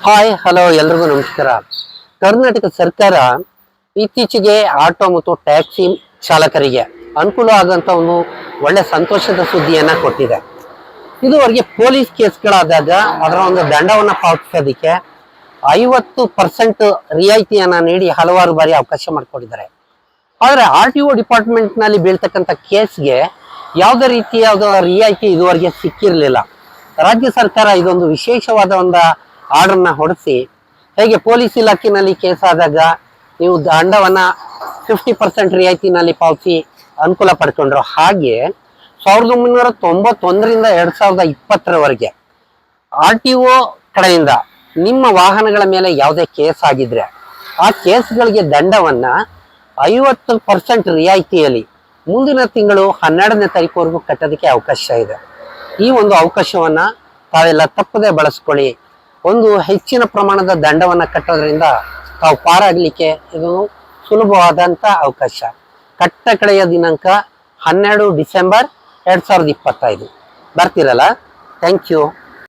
Hi hello ಎಲ್ರಿಗೂ ನಮಸ್ಕಾರ. ಕರ್ನಾಟಕ ಸರ್ಕಾರ ಇತ್ತೀಚೆಗೆ ಆಟೋ ಮತ್ತು ಟ್ಯಾಕ್ಸಿ ಚಾಲಕರಿಗೆ ಅನುಕೂಲ ಆಗುವಂತ ಒಂದು ಒಳ್ಳೆ ಸಂತೋಷದ ಸುದ್ದಿಯನ್ನ ಕೊಟ್ಟಿದೆ. ಇದುವರೆಗೆ ಪೊಲೀಸ್ ಕೇಸ್ಗಳಾದಾಗ ಅದರ ಒಂದು ದಂಡವನ್ನ ಪಾವತಿಸೋದಕ್ಕೆ 50% ರಿಯಾಯಿತಿಯನ್ನ ನೀಡಿ ಹಲವಾರು ಬಾರಿ ಅವಕಾಶ ಮಾಡಿಕೊಟ್ಟಿದ್ದಾರೆ. ಆದ್ರೆ RTO ಡಿಪಾರ್ಟ್ಮೆಂಟ್ ನಲ್ಲಿ ಬೀಳ್ತಕ್ಕಂಥ ಕೇಸ್ಗೆ ಯಾವುದೇ ರೀತಿಯ ರಿಯಾಯಿತಿ ಇದುವರೆಗೆ ಸಿಕ್ಕಿರಲಿಲ್ಲ. ರಾಜ್ಯ ಸರ್ಕಾರ ಇದೊಂದು ವಿಶೇಷವಾದ ಒಂದು ಆರ್ಡರ್ನ ಹೊರಡಿಸಿ, ಹೇಗೆ ಪೊಲೀಸ್ ಇಲಾಖೆಯಲ್ಲಿ ಕೇಸ್ ಆದಾಗ ನೀವು ದಂಡವನ್ನ 50% ರಿಯಾಯಿತಿನಲ್ಲಿ ಪಾವತಿ ಅನುಕೂಲ ಪಡ್ಕೊಂಡ್ರು, ಹಾಗೆ 1991ರಿಂದ 2020ರವರೆಗೆ RTO ಕಡೆಯಿಂದ ನಿಮ್ಮ ವಾಹನಗಳ ಮೇಲೆ ಯಾವುದೇ ಕೇಸ್ ಆಗಿದ್ರೆ ಆ ಕೇಸ್ಗಳಿಗೆ ದಂಡವನ್ನ 50% ರಿಯಾಯಿತಿಯಲ್ಲಿ ಮುಂದಿನ ತಿಂಗಳು 12ನೇ ತಾರೀಕುವರೆಗೂ ಕಟ್ಟೋದಕ್ಕೆ ಅವಕಾಶ ಇದೆ. ಈ ಒಂದು ಅವಕಾಶವನ್ನ ತಾವೆಲ್ಲ ತಪ್ಪದೆ ಬಳಸ್ಕೊಳ್ಳಿ. ಒಂದು ಹೆಚ್ಚಿನ ಪ್ರಮಾಣದ ದಂಡವನ್ನ ಕಟ್ಟೋದ್ರಿಂದ ತಾವು ಪಾರಾಗಲಿಕ್ಕೆ ಇದು ಸುಲಭವಾದಂತ ಅವಕಾಶ. ಕಟ್ಟ ಕಡೆಯ ದಿನಾಂಕ 12 ಡಿಸೆಂಬರ್ 2025. ಬರ್ತೀರಲ್ಲ? Thank you.